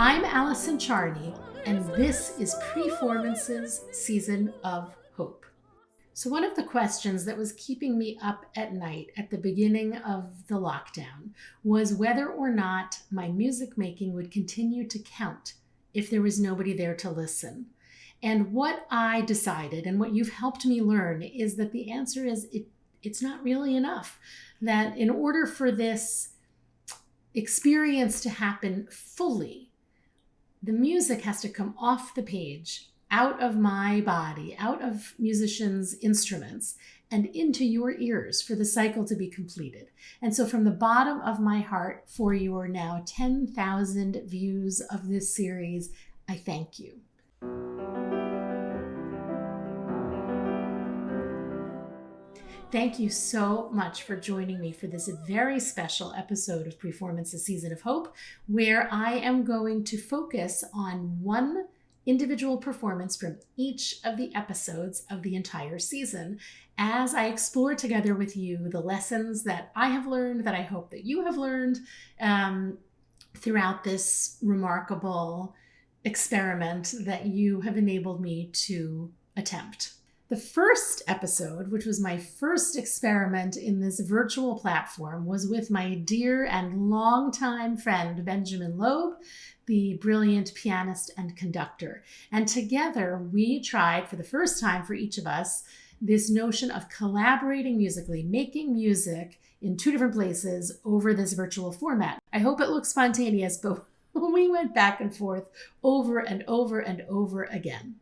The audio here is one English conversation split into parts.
I'm Allison Charney, and this is Preformance's Season of Hope. So one of the questions that was keeping me up at night at the beginning of the lockdown was whether or not my music making would continue to count if there was nobody there to listen. And what I decided, and what you've helped me learn, is that the answer is it's not really enough. That in order for this experience to happen fully, the music has to come off the page, out of my body, out of musicians' instruments, and into your ears for the cycle to be completed. And so from the bottom of my heart, for your now 10,000 views of this series, I thank you. Thank you so much for joining me for this very special episode of Preformance's Season of Hope, where I am going to focus on one individual performance from each of the episodes of the entire season as I explore together with you the lessons that I have learned, that I hope that you have learned throughout this remarkable experiment that you have enabled me to attempt. The first episode, which was my first experiment in this virtual platform, was with my dear and longtime friend, Benjamin Loeb, the brilliant pianist and conductor. And together we tried, for the first time for each of us, this notion of collaborating musically, making music in two different places over this virtual format. I hope it looks spontaneous, but we went back and forth over and over and over again.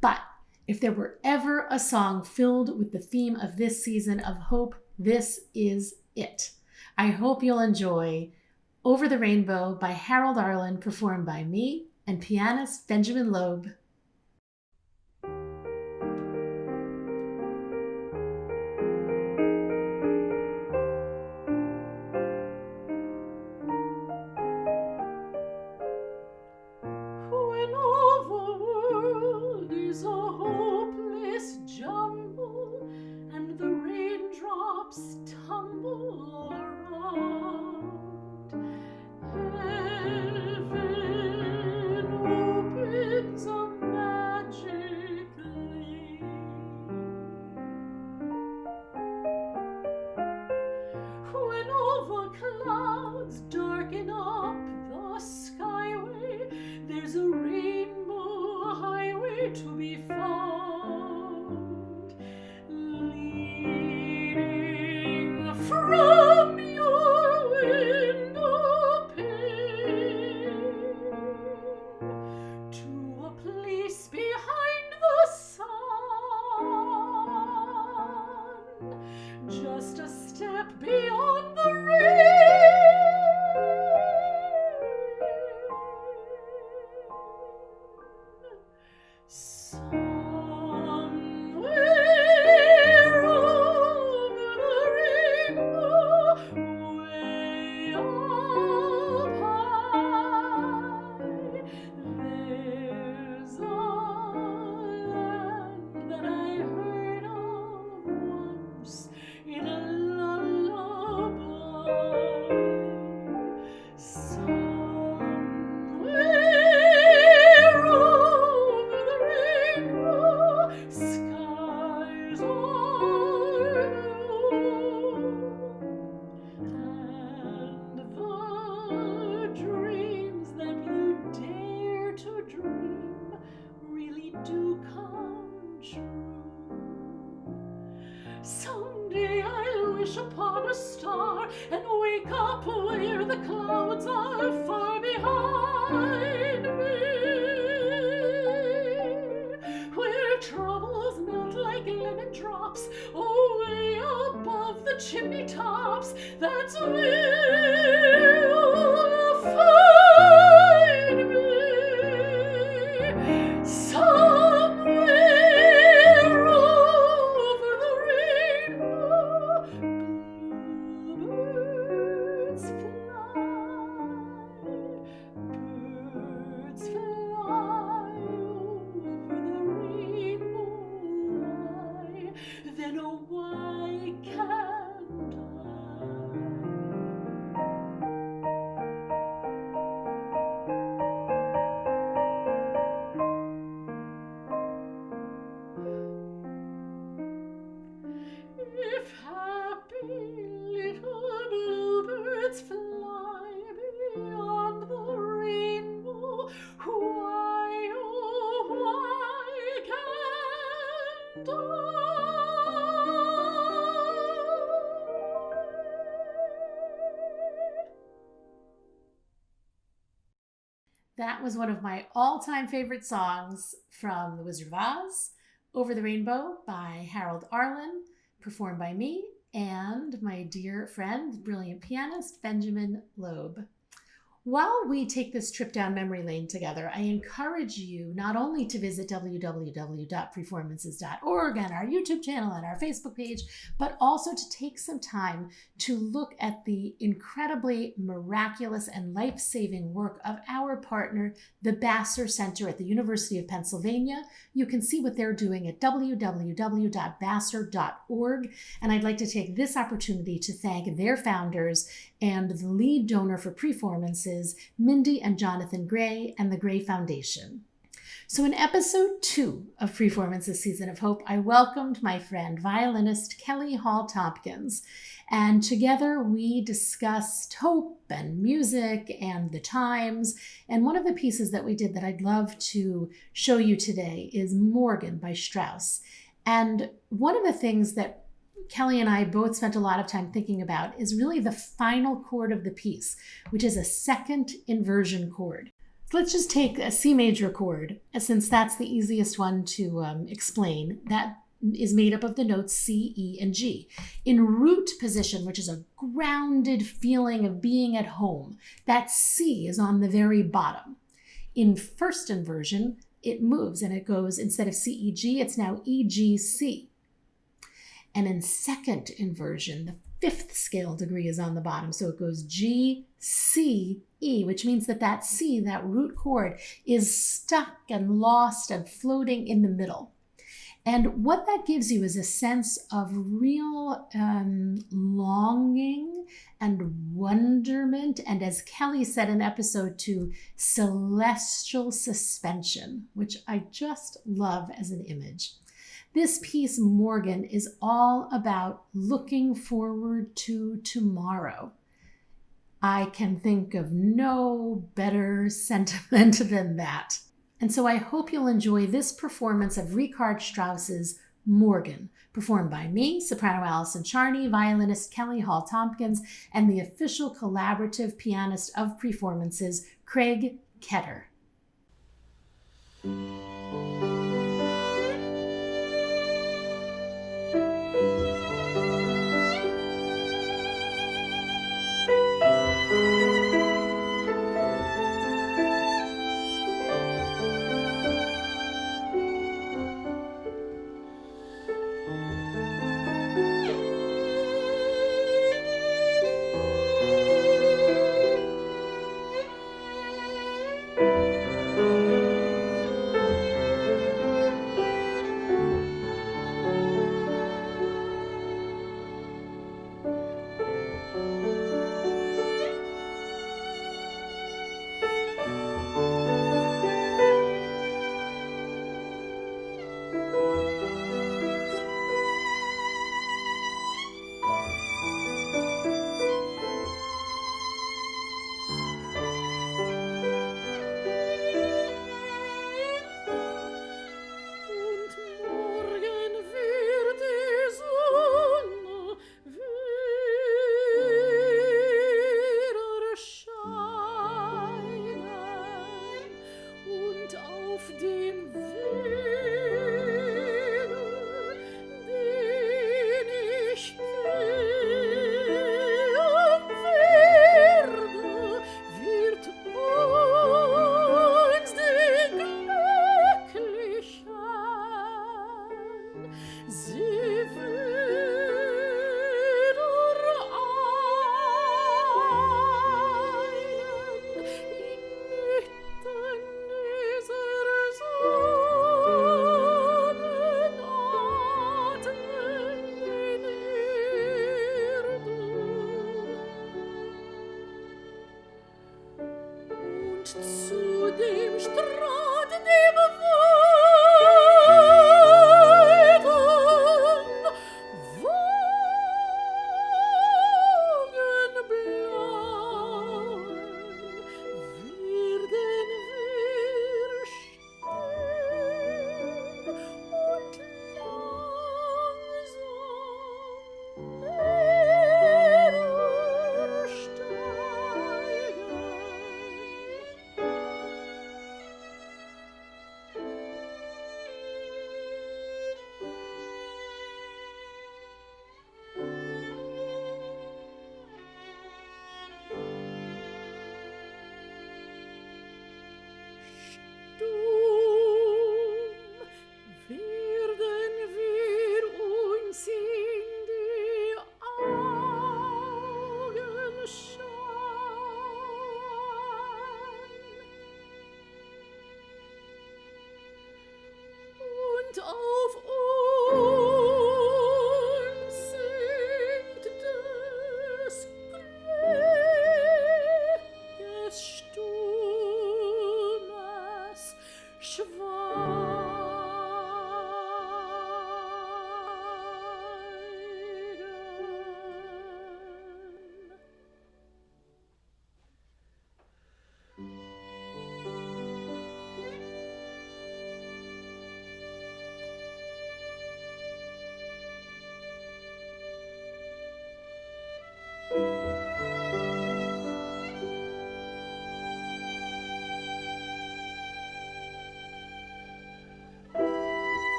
But if there were ever a song filled with the theme of this season of hope, this is it. I hope you'll enjoy Over the Rainbow by Harold Arlen, performed by me and pianist Benjamin Loeb. Then oh, why can't I? That was one of my all-time favorite songs from The Wizard of Oz, Over the Rainbow by Harold Arlen, performed by me and my dear friend, brilliant pianist, Benjamin Loeb. While we take this trip down memory lane together, I encourage you not only to visit www.preformances.org and our YouTube channel and our Facebook page, but also to take some time to look at the incredibly miraculous and life-saving work of our partner, the Bassar Center at the University of Pennsylvania. You can see what they're doing at www.bassar.org. And I'd like to take this opportunity to thank their founders and the lead donor for Preformances, Mindy and Jonathan Gray, and the Gray Foundation. So in episode 2 of Preformances Season of Hope, I welcomed my friend, violinist Kelly Hall-Tompkins, and together we discussed hope and music and the times. And one of the pieces that we did that I'd love to show you today is Morgen by Strauss. And one of the things that Kelly and I both spent a lot of time thinking about is really the final chord of the piece, which is a second inversion chord. So let's just take a C major chord, since that's the easiest one to explain. That is made up of the notes C, E, and G. In root position, which is a grounded feeling of being at home, that C is on the very bottom. In first inversion, it moves and it goes, instead of C, E, G, it's now E, G, C. And in second inversion, the fifth scale degree is on the bottom. So it goes G, C, E, which means that C, that root chord, is stuck and lost and floating in the middle. And what that gives you is a sense of real longing and wonderment. And as Kelly said in episode 2, celestial suspension, which I just love as an image. This piece, Morgen, is all about looking forward to tomorrow. I can think of no better sentiment than that. And so I hope you'll enjoy this performance of Richard Strauss's Morgen, performed by me, soprano Allison Charney, violinist Kelly Hall-Tompkins, and the official collaborative pianist of Preformances, Craig Ketter.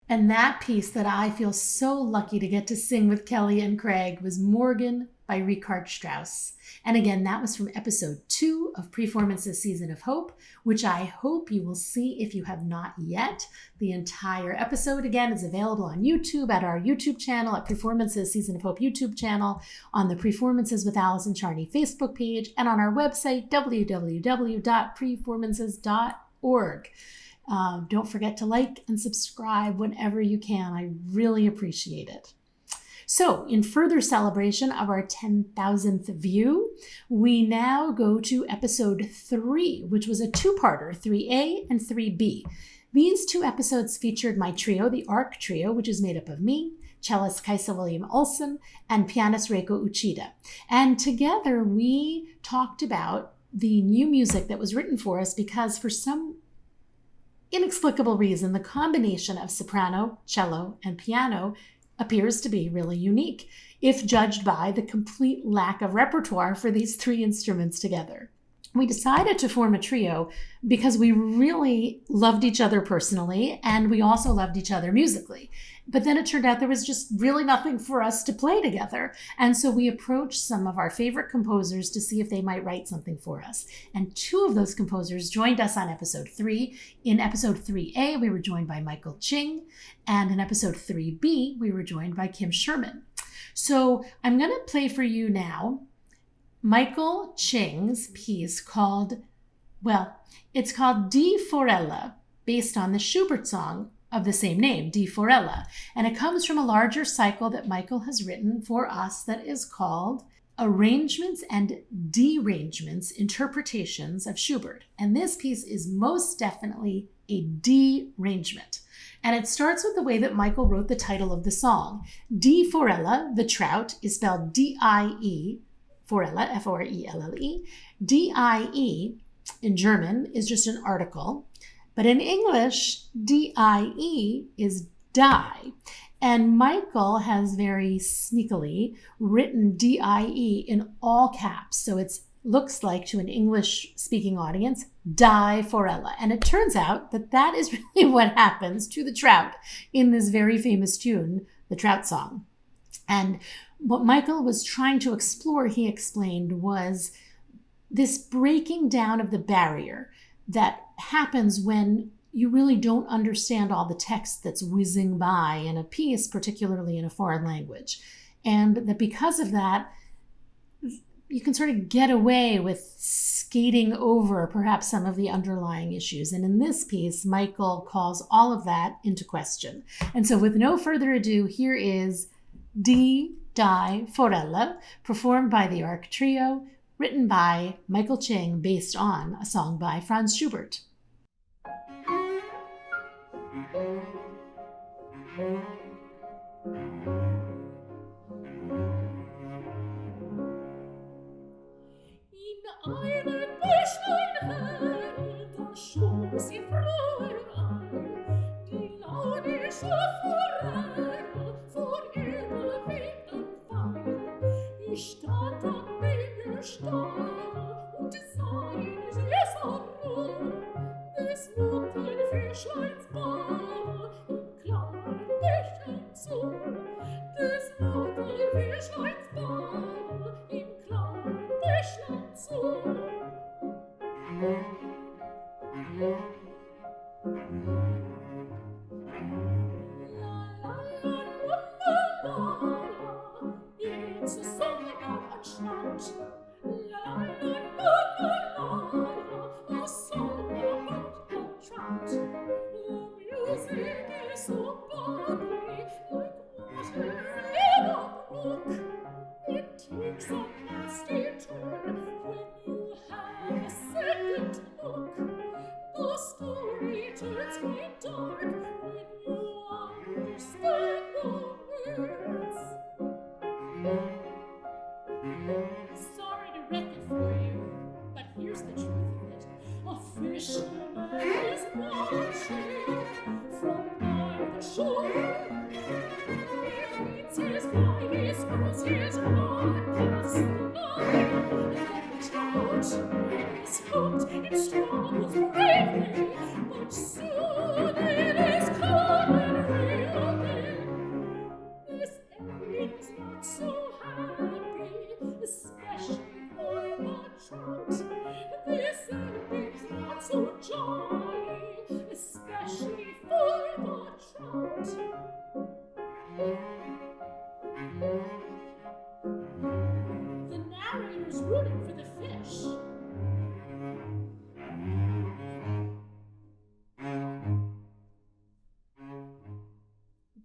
And that piece that I feel so lucky to get to sing with Kelly and Craig was Morgen by Richard Strauss. And again, that was from episode 2 of Performance's Season of Hope, which I hope you will see if you have not yet. The entire episode, again, is available on YouTube at our YouTube channel, at Performance's Season of Hope YouTube channel, on the Performances with Allison Charney Facebook page, and on our website, www.performances.org. Don't forget to like and subscribe whenever you can. I really appreciate it. So, in further celebration of our 10,000th view, we now go to episode 3, which was a two-parter, 3A and 3B. These 2 episodes featured my trio, the ARK Trio, which is made up of me, cellist Kaisa William Olsen, and pianist Reiko Uchida. And together we talked about the new music that was written for us because for some inexplicable reason, the combination of soprano, cello, and piano appears to be really unique, if judged by the complete lack of repertoire for these 3 instruments together. We decided to form a trio because we really loved each other personally, and we also loved each other musically. But then it turned out there was just really nothing for us to play together. And so we approached some of our favorite composers to see if they might write something for us. And 2 of those composers joined us on episode 3. In episode 3A, we were joined by Michael Ching. And in episode 3B, we were joined by Kim Sherman. So I'm going to play for you now Michael Ching's piece called, it's called Die Forelle, based on the Schubert song of the same name, Die Forelle. And it comes from a larger cycle that Michael has written for us that is called Arrangements and Derangements, Interpretations of Schubert. And this piece is most definitely a derangement. And it starts with the way that Michael wrote the title of the song. Die Forelle, the trout, is spelled D-I-E, Forelle, F-O-R-E-L-L-E. D-I-E in German is just an article, but in English, D-I-E is die. And Michael has very sneakily written D-I-E in all caps. So it looks like to an English-speaking audience, Die Forelle. And it turns out that that is really what happens to the trout in this very famous tune, the Trout Song. And what Michael was trying to explore, he explained, was this breaking down of the barrier that happens when you really don't understand all the text that's whizzing by in a piece, particularly in a foreign language. And that because of that, you can sort of get away with skating over perhaps some of the underlying issues. And in this piece, Michael calls all of that into question. And so with no further ado, here is Die Forelle, performed by the ARK Trio, written by Michael Ching, based on a song by Franz Schubert. In einem Büschlein hell, da schob sie froher ein, die launische Forelle vor ihrem wilden Pfeil. Ich stand an dem Gestade und sah in süßer Ruhe des Mutterfischleins Bade im klaren Bächlein zu, des Mutterfischleins Bade im klaren Bächlein zu. It's a song about a trout. La la la la la, a song about a trout. The music is so bubbly, like water in a brook. It takes a nasty turn when you have a second look. The story turns quite dark when you understand the words. Sorry to wreck it for you, but here's the truth of it. A fisherman is watching from by the shore. He waits his fly, he throws his rod past the line. And the trout is hooked, it struggles bravely, but soon it is coming rain. so jolly, especially for the trout. The narrator's rooting for the fish.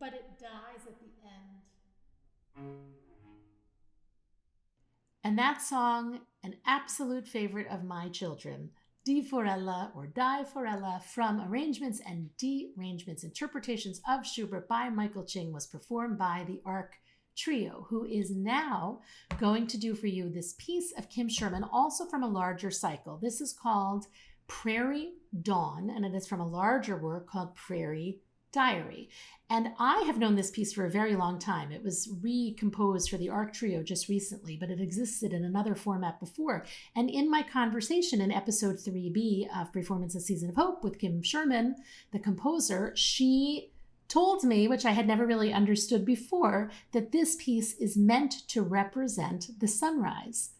But it dies at the end. And that song, an absolute favorite of my children, Die Forelle or Die Forelle, from Arrangements and Derangements, interpretations of Schubert by Michael Ching, was performed by the ARK Trio, who is now going to do for you this piece of Kim Sherman, also from a larger cycle. This is called Prairie Dawn, and it is from a larger work called Prairie Diary. And I have known this piece for a very long time. It was recomposed for the ARK Trio just recently, but it existed in another format before. And in my conversation in episode 3B of Performance A Season of Hope with Kim Sherman, the composer, she told me, which I had never really understood before, that this piece is meant to represent the sunrise.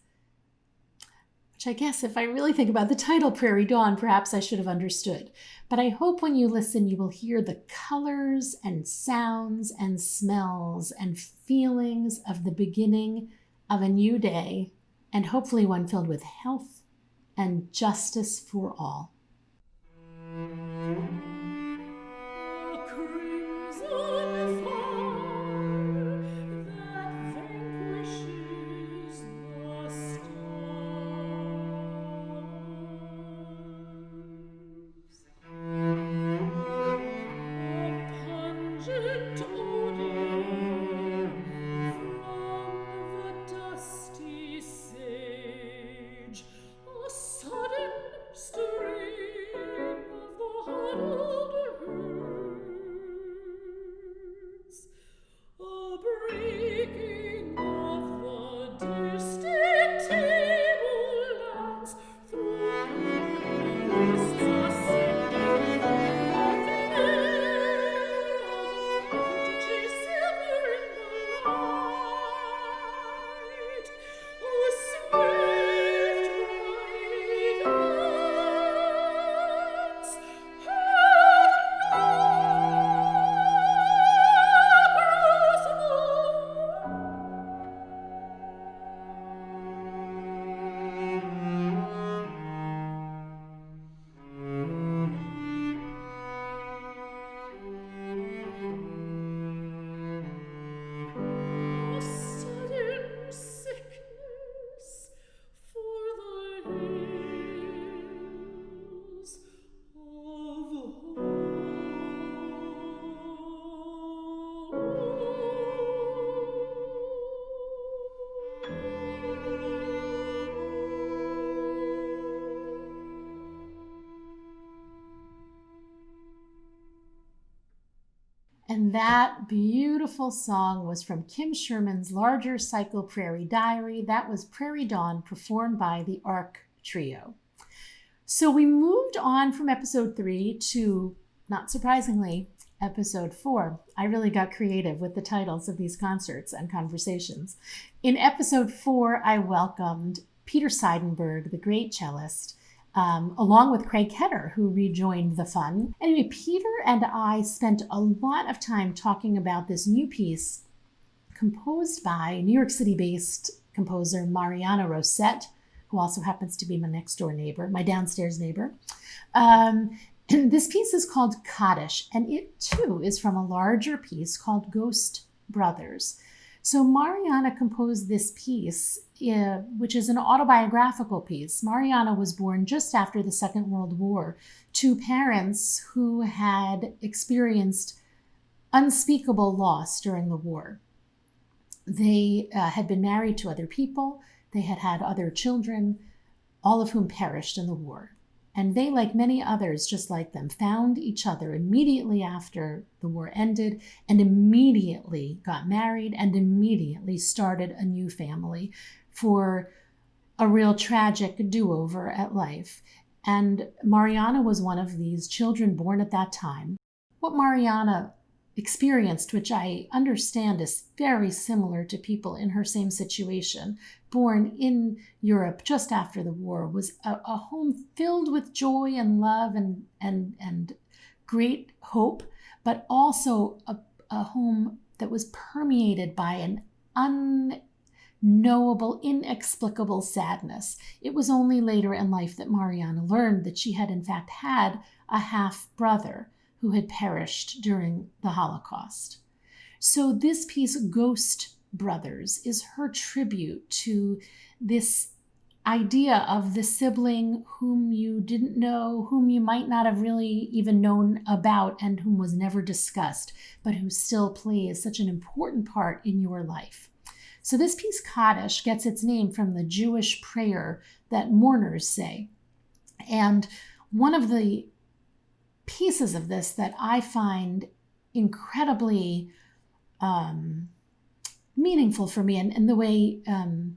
Which I guess if I really think about the title, Prairie Dawn, perhaps I should have understood. But I hope when you listen, you will hear the colors and sounds and smells and feelings of the beginning of a new day, and hopefully one filled with health and justice for all. And that beautiful song was from Kim Sherman's larger cycle Prairie Diary. That was Prairie Dawn, performed by the ARK Trio. So we moved on from episode 3 to, not surprisingly, episode 4. I really got creative with the titles of these concerts and conversations. In episode 4, I welcomed Peter Seidenberg, the great cellist, along with Craig Ketter, who rejoined the fun. Anyway, Peter and I spent a lot of time talking about this new piece composed by New York City-based composer Marianna Rosett, who also happens to be my next-door neighbor, my downstairs neighbor. This piece is called Kaddish, and it, too, is from a larger piece called Ghost Brothers. So Marianna composed this piece, which is an autobiographical piece. Marianna was born just after the Second World War to parents who had experienced unspeakable loss during the war. They had been married to other people. They had had other children, all of whom perished in the war. And they, like many others just like them, found each other immediately after the war ended and immediately got married and immediately started a new family for a real tragic do-over at life. And Marianna was one of these children born at that time. What Marianna experienced, which I understand is very similar to people in her same situation, born in Europe just after the war, was a home filled with joy and love and great hope, but also a home that was permeated by an unknowable, inexplicable sadness. It was only later in life that Marianna learned that she had in fact had a half-brother who had perished during the Holocaust. So this piece, Ghost Brothers, is her tribute to this idea of the sibling whom you didn't know, whom you might not have really even known about, and whom was never discussed, but who still plays such an important part in your life. So this piece, Kaddish, gets its name from the Jewish prayer that mourners say. And one of the pieces of this that I find incredibly meaningful for me, and the way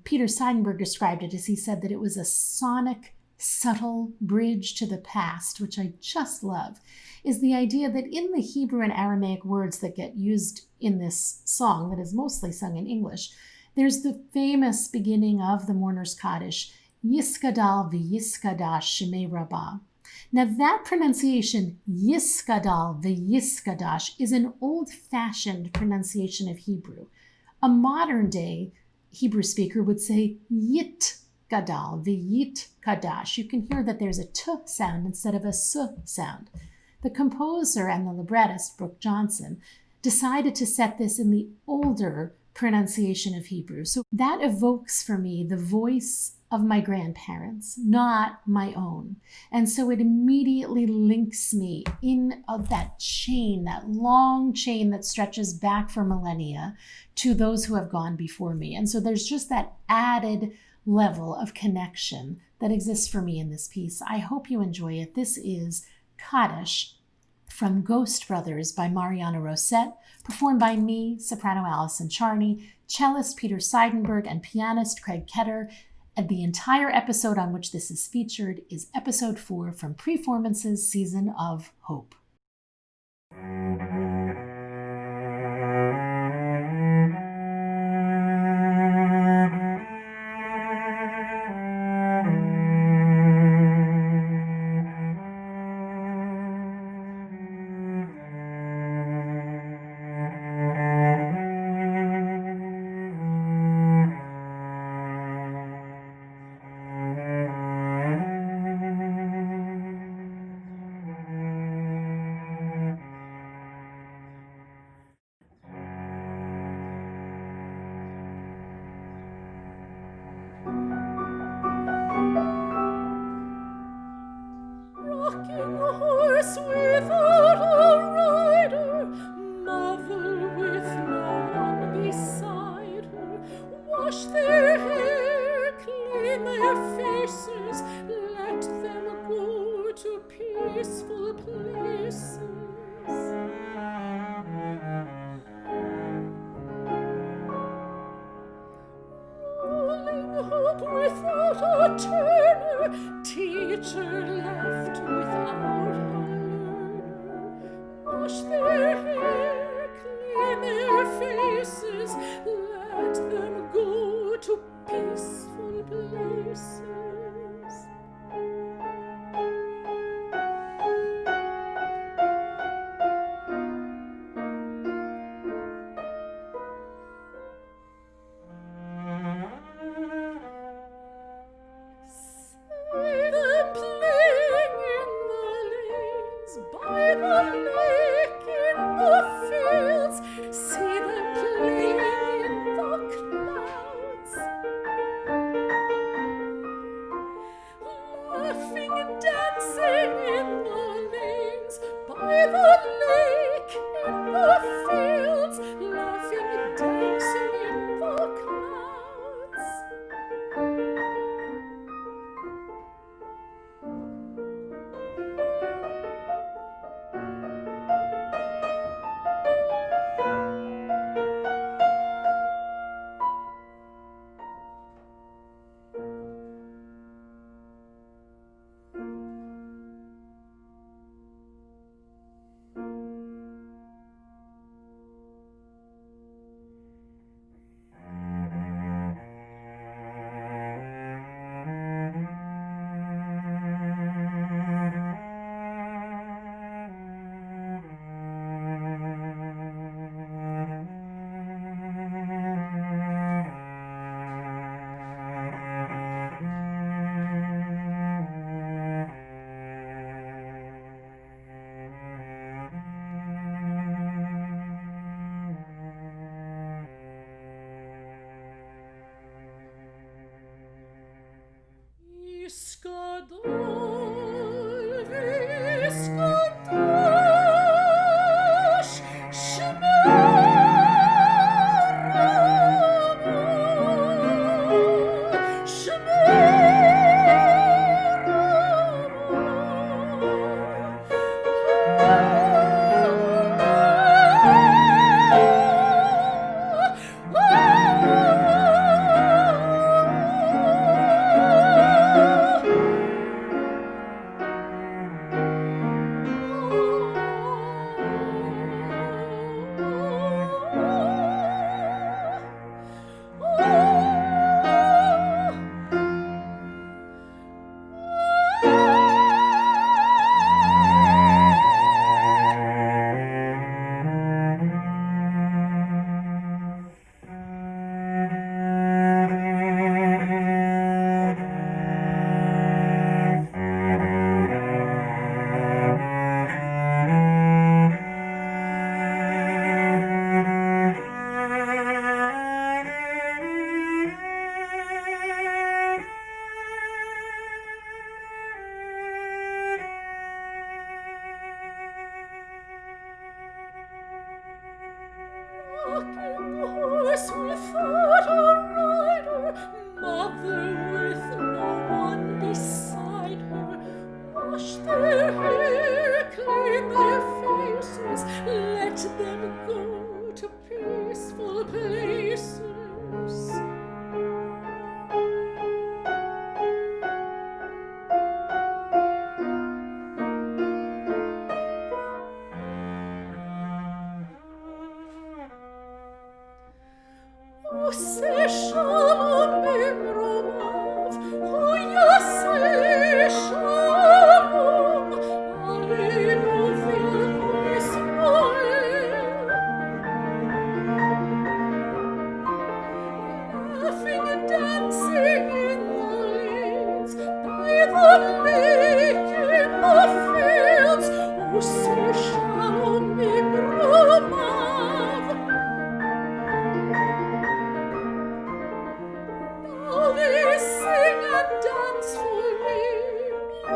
Peter Seidenberg described it is he said that it was a sonic, subtle bridge to the past, which I just love, is the idea that in the Hebrew and Aramaic words that get used in this song that is mostly sung in English, there's the famous beginning of the Mourner's Kaddish, Yiskadal v'yiskadash shemei rabbah. Now that pronunciation, Yiskadal v'yiskadash, is an old-fashioned pronunciation of Hebrew. A modern-day Hebrew speaker would say Yit Gadal v'Yit Kadash. You can hear that there's a T sound instead of a S sound. The composer and the librettist, Brooke Johnson, decided to set this in the older pronunciation of Hebrew. So that evokes for me the voice of my grandparents, not my own. And so it immediately links me in that chain, that long chain that stretches back for millennia to those who have gone before me. And so there's just that added level of connection that exists for me in this piece. I hope you enjoy it. This is Kaddish from Ghost Brothers by Marianna Rosett, performed by me, soprano Allison Charney, cellist Peter Seidenberg, and pianist Craig Ketter. And the entire episode on which this is featured is episode 4 from Preformance's Season of Hope. Rocking horse without a rider, mother with no one beside her, wash their hair, clean their faces, let them go to peaceful places. Rolling hope without a turner, teacher left without a learner. Wash their hair, clean their faces, let them go to peaceful places.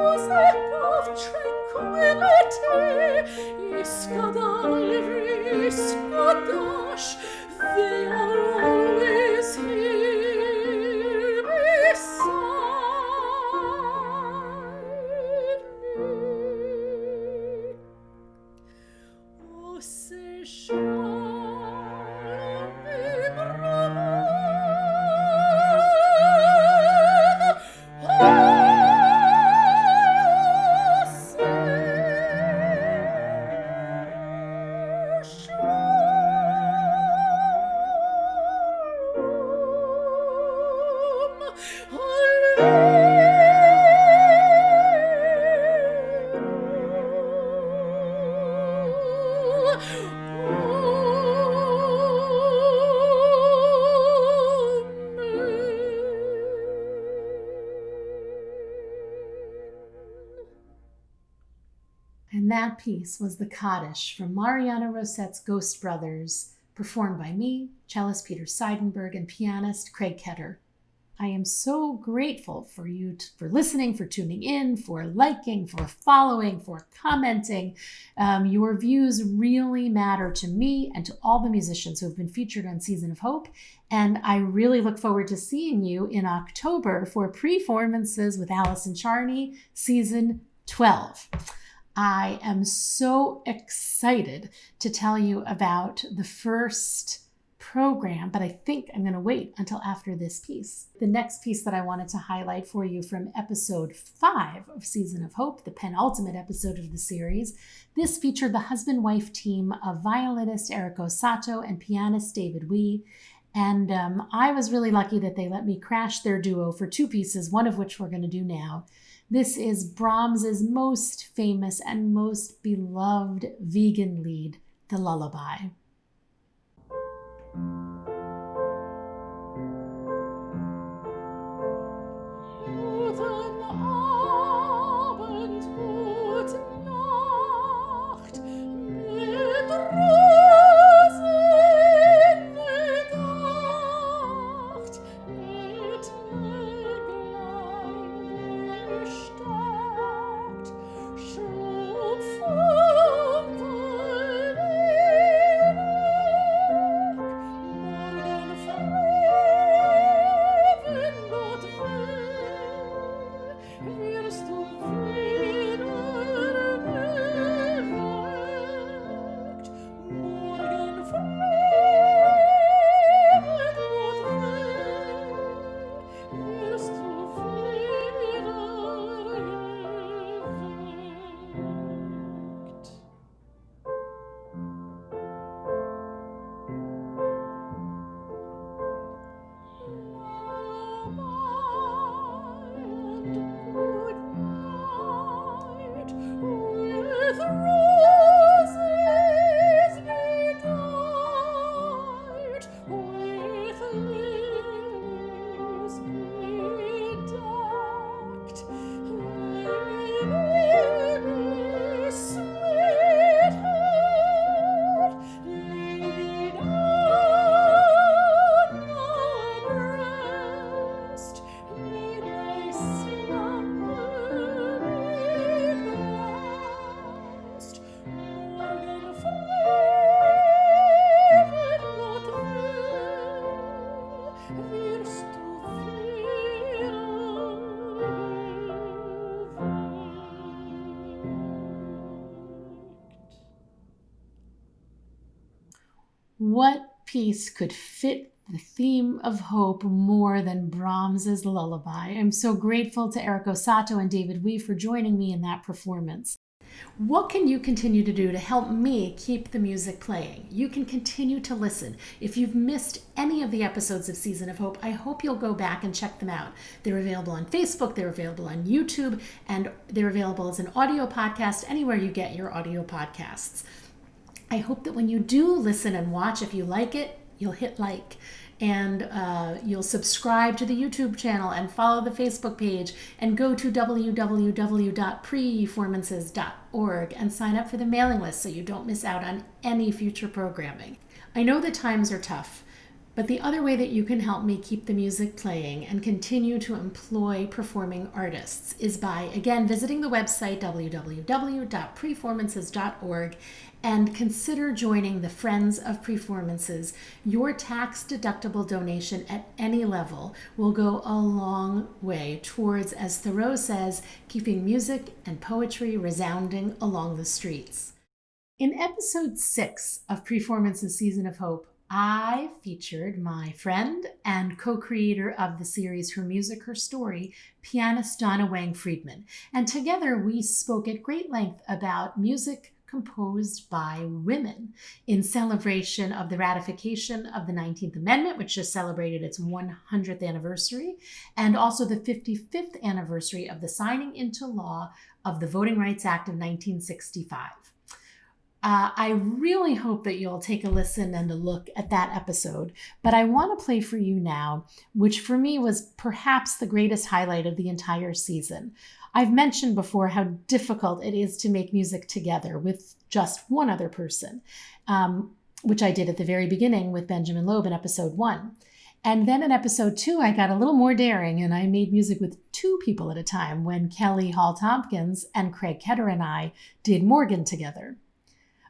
music of tranquility, Iskadal, Iskadash, they are always here beside me. Oh, say shall be brother, oh, say And that piece was the Kaddish from Marianna Rosette's Ghost Brothers, performed by me, cellist Peter Seidenberg, and pianist Craig Ketter. I am so grateful for you for listening, for tuning in, for liking, for following, for commenting. Your views really matter to me and to all the musicians who have been featured on Season of Hope. And I really look forward to seeing you in October for performances with Allison Charney, Season 12. I am so excited to tell you about the first program, but I think I'm going to wait until after this piece. The next piece that I wanted to highlight for you from episode 5 of Season of Hope, the penultimate episode of the series, this featured the husband-wife team of violinist Eriko Sato and pianist David Wee. And I was really lucky that they let me crash their duo for 2 pieces, one of which we're going to do now. This is Brahms's most famous and most beloved Wiegenlied, the Lullaby. Guten Abend, gute Nacht, mit Rosen bedacht, mit Mäglein besteckt, schub vom What piece could fit the theme of hope more than Brahms's Lullaby? I'm so grateful to Eriko Sato and David Wee for joining me in that performance. What can you continue to do to help me keep the music playing? You can continue to listen. If you've missed any of the episodes of Season of Hope, I hope you'll go back and check them out. They're available on Facebook, they're available on YouTube, and they're available as an audio podcast anywhere you get your audio podcasts. I hope that when you do listen and watch, if you like it, you'll hit like. And you'll subscribe to the YouTube channel and follow the Facebook page and go to www.preformances.org and sign up for the mailing list so you don't miss out on any future programming. I know the times are tough, But the other way that you can help me keep the music playing and continue to employ performing artists is by, again, visiting the website www.preformances.org and consider joining the Friends of Preformances. Your tax-deductible donation at any level will go a long way towards, as Thoreau says, keeping music and poetry resounding along the streets. In episode 6 of Preformances Season of Hope, I featured my friend and co-creator of the series Her Music, Her Story, pianist Donna Wang Friedman. And together we spoke at great length about music composed by women in celebration of the ratification of the 19th Amendment, which just celebrated its 100th anniversary, and also the 55th anniversary of the signing into law of the Voting Rights Act of 1965. I really hope that you'll take a listen and a look at that episode, but I want to play for you now, which for me was perhaps the greatest highlight of the entire season. I've mentioned before how difficult it is to make music together with just one other person, which I did at the very beginning with Benjamin Loeb in episode 1. And then in episode 2, I got a little more daring and I made music with 2 people at a time when Kelly Hall-Tompkins and Craig Ketter and I did Morgen together.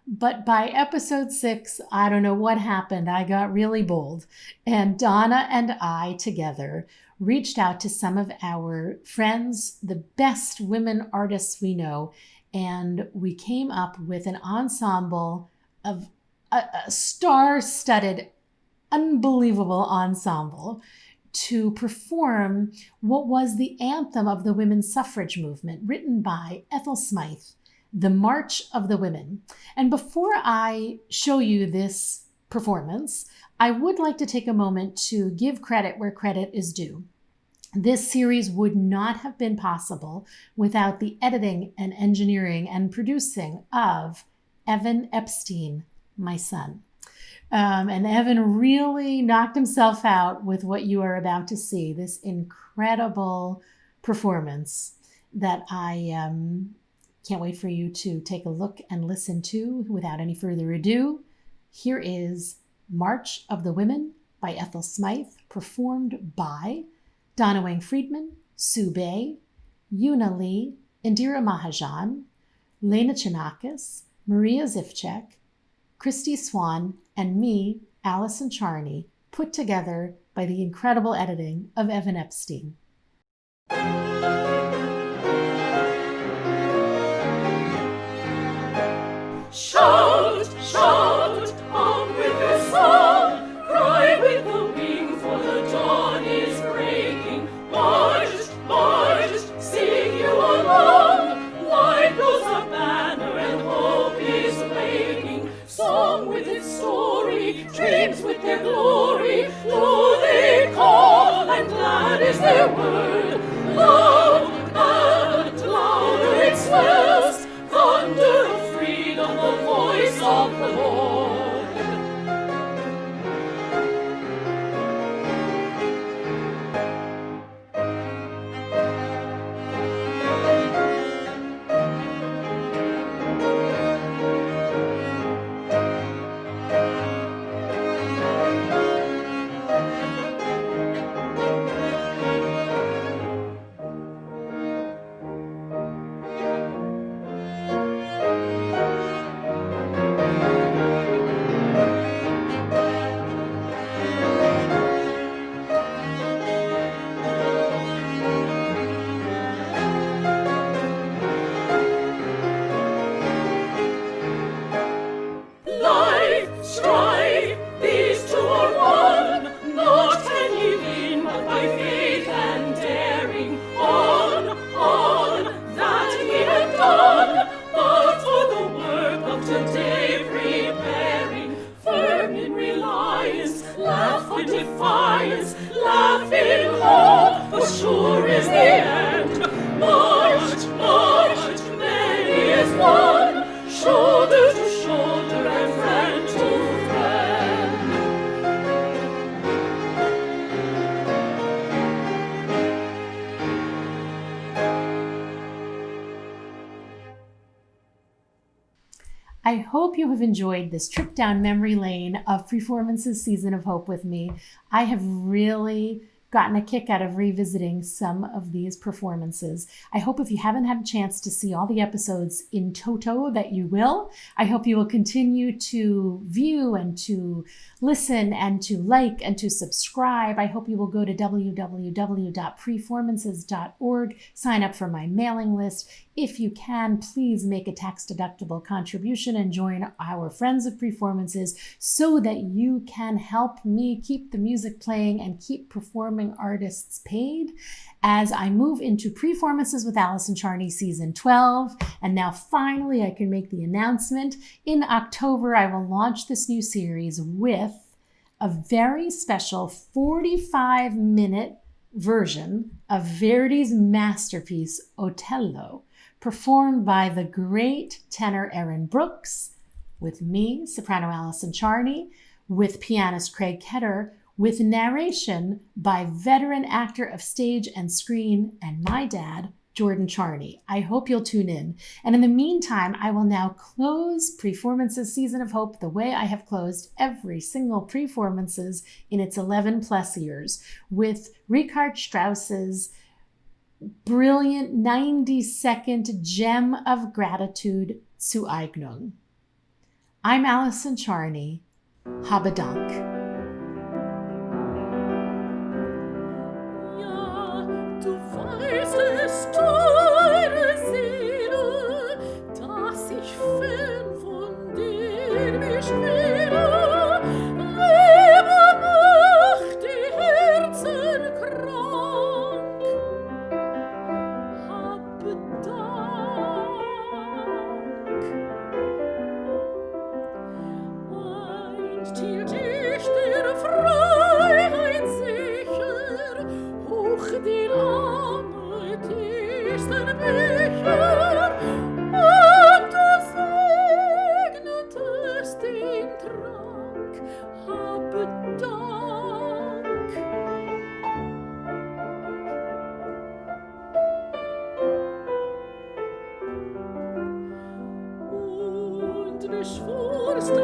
But by episode 6, I don't know what happened. I got really bold. And Donna and I together reached out to some of our friends, the best women artists we know, and we came up with an ensemble of a star-studded, unbelievable ensemble to perform what was the anthem of the women's suffrage movement, written by Ethel Smythe, The March of the Women. And before I show you this performance, I would like to take a moment to give credit where credit is due. This series would not have been possible without the editing and engineering and producing of Evan Epstein, my son. And Evan really knocked himself out with what you are about to see, this incredible performance that I can't wait for you to take a look and listen to. Without any further ado, here is March of the Women by Ethel Smythe, performed by Donna Wang Friedman, Sue Bay, Yunah Lee, Indira Mahajan, Layna Chianakas, Maria Zifchak, Krysty Swann, and me, Allison Charney, put together by the incredible editing of Evan Epstein. Shout, shout, on with your song, cry with the wing, for the dawn is breaking. March, march, sing you along, light goes the banner and hope is waking. Song with its story, dreams with their glory, lo they call, and glad is their word. Lo, I hope you have enjoyed this trip down memory lane of Performance's Season of Hope with me. I have really gotten a kick out of revisiting some of these performances. I hope if you haven't had a chance to see all the episodes in toto that you will. I hope you will continue to view and to listen and to like and to subscribe. I hope you will go to www.preformances.org, sign up for my mailing list. If you can, please make a tax-deductible contribution and join our Friends of Performances so that you can help me keep the music playing and keep performing artists paid as I move into Performances with Allison Charney Season 12. And now finally I can make the announcement. In October, I will launch this new series with a very special 45-minute version of Verdi's masterpiece, Otello, performed by the great tenor Aaron Brooks, with me, soprano Allison Charney, with pianist Craig Ketter, with narration by veteran actor of stage and screen and my dad, Jordan Charney. I hope you'll tune in. And in the meantime, I will now close Performance's Season of Hope the way I have closed every single Performances in its 11 plus years, with Richard Strauss's brilliant 90-second gem of gratitude, Zueignung. I'm Allison Charney. Habe Dank. Ja, du weißt es, teure Seele, dass ich fern von dir mich wähle. Lebe macht die Herzen krank. Habe Dank. Einst hielt ich der Freiheit sicher, hoch den amethysten Becher, und du segnetest den Trank. Habe Dank. Und beschworst